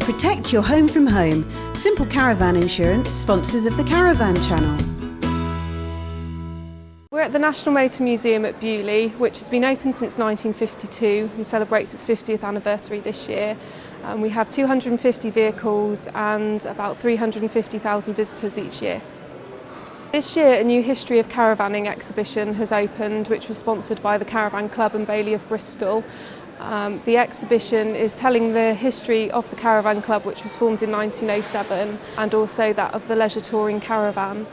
Protect your home from home. Simple Caravan Insurance, sponsors of the Caravan Channel. We're at the National Motor Museum at Beaulieu, which has been open since 1952 and celebrates its 50th anniversary this year. We have 250 vehicles and about 350,000 visitors each year. This year, a new History of Caravanning exhibition has opened, which was sponsored by the Caravan Club and Bailey of Bristol. The exhibition is telling the history of the Caravan Club, which was formed in 1907, and also that of the leisure touring caravan.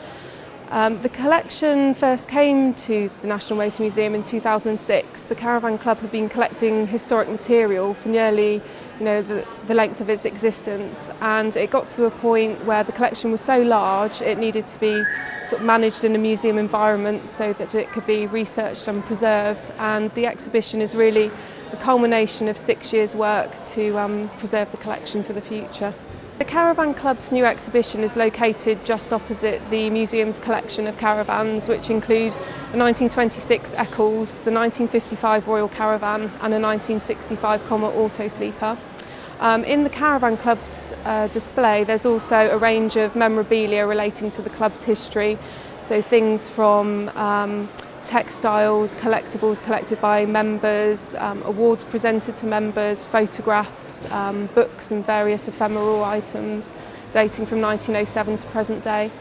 The collection first came to the National Motor Museum in 2006. The Caravan Club had been collecting historic material for nearly the length of its existence, and it got to a point where the collection was so large it needed to be sort of managed in a museum environment so that it could be researched and preserved, and the exhibition is really a culmination of 6 years' work to preserve the collection for the future. The Caravan Club's new exhibition is located just opposite the museum's collection of caravans, which include a 1926 Echols, the 1955 Royal Caravan and a 1965 Comma Auto Sleeper. In the Caravan Club's display there's also a range of memorabilia relating to the club's history, so things from textiles, collectibles collected by members, awards presented to members, photographs, books and various ephemeral items dating from 1907 to present day.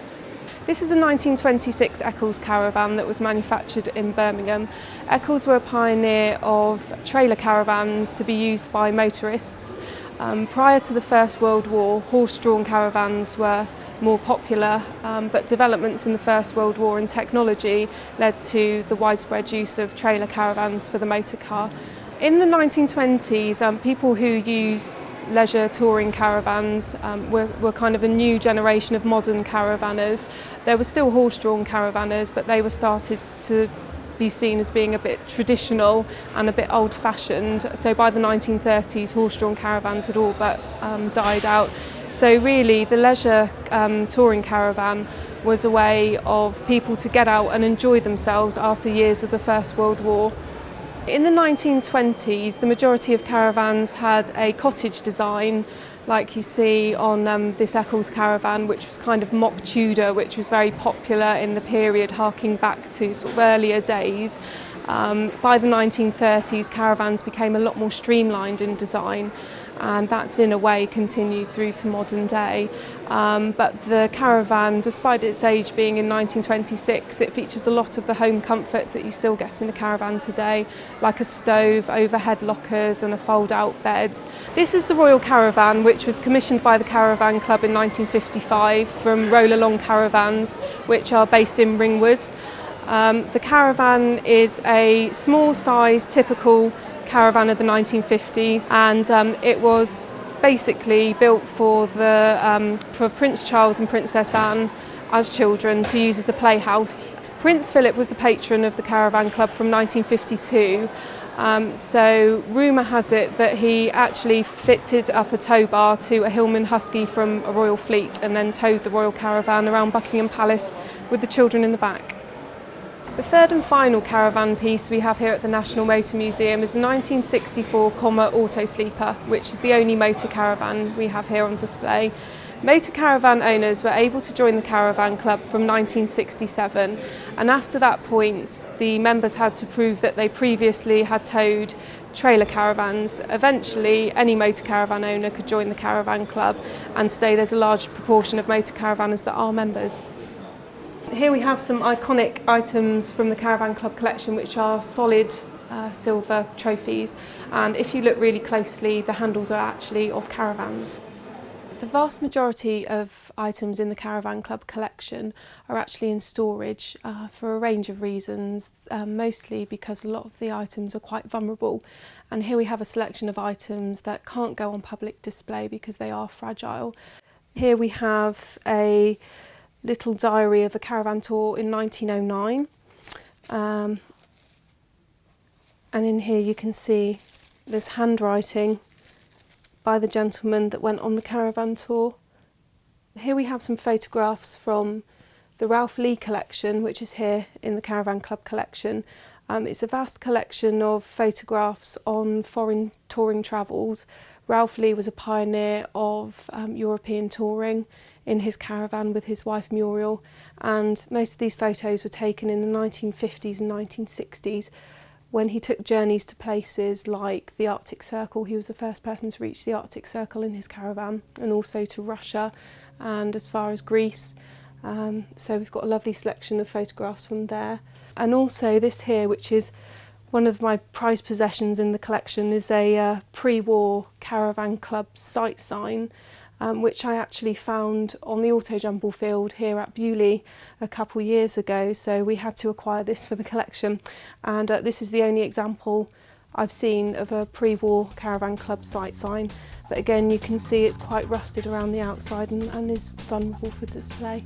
This is a 1926 Echol Caravan that was manufactured in Birmingham. Echols were a pioneer of trailer caravans to be used by motorists. Prior to the First World War, horse-drawn caravans were more popular, but developments in the First World War in technology led to the widespread use of trailer caravans for the motor car. In the 1920s, people who used leisure touring caravans were kind of a new generation of modern caravanners. There were still horse-drawn caravanners, but they were started to be seen as being a bit traditional and a bit old-fashioned. So by the 1930s, horse-drawn caravans had all but died out. So really the leisure touring caravan was a way of people to get out and enjoy themselves after years of the First World War. In the 1920s, the majority of caravans had a cottage design, like you see on this Echol Caravan, which was kind of mock Tudor, which was very popular in the period, harking back to sort of earlier days. By the 1930s, caravans became a lot more streamlined in design, and that's in a way continued through to modern day. But the caravan, despite its age being in 1926, it features a lot of the home comforts that you still get in a caravan today, like a stove, overhead lockers and a fold-out bed. This is the Royal Caravan, which was commissioned by the Caravan Club in 1955 from Roll Along Caravans, which are based in Ringwood. The caravan is a small size, typical caravan of the 1950s, and it was basically built for Prince Charles and Princess Anne as children to use as a playhouse. Prince Philip was the patron of the Caravan Club from 1952. So rumour has it that he actually fitted up a tow bar to a Hillman Husky from a Royal Fleet and then towed the Royal Caravan around Buckingham Palace with the children in the back. The third and final caravan piece we have here at the National Motor Museum is the 1964 Comma Auto Sleeper, which is the only motor caravan we have here on display. Motor caravan owners were able to join the Caravan Club from 1967, and after that point the members had to prove that they previously had towed trailer caravans. Eventually any motor caravan owner could join the Caravan Club, and today there's a large proportion of motor caravanners that are members. Here we have some iconic items from the Caravan Club collection, which are solid silver trophies, and if you look really closely the handles are actually of caravans. The vast majority of items in the Caravan Club collection are actually in storage for a range of reasons, mostly because a lot of the items are quite vulnerable, and here we have a selection of items that can't go on public display because they are fragile. Here we have a little diary of a caravan tour in 1909, and in here you can see there's handwriting by the gentleman that went on the caravan tour. Here we have some photographs from the Ralph Lee collection, which is here in the Caravan Club collection, It's a vast collection of photographs on foreign touring travels. Ralph Lee was a pioneer of European touring in his caravan with his wife Muriel, and most of these photos were taken in the 1950s and 1960s when he took journeys to places like the Arctic Circle. He was the first person to reach the Arctic Circle in his caravan, and also to Russia and as far as Greece. So we've got a lovely selection of photographs from there. And also this here, which is one of my prized possessions in the collection, is a pre-war Caravan Club site sign, which I actually found on the auto jumble field here at Beaulieu a couple of years ago. So we had to acquire this for the collection, and this is the only example I've seen of a pre-war Caravan Club site sign. But again, you can see it's quite rusted around the outside and is vulnerable for display.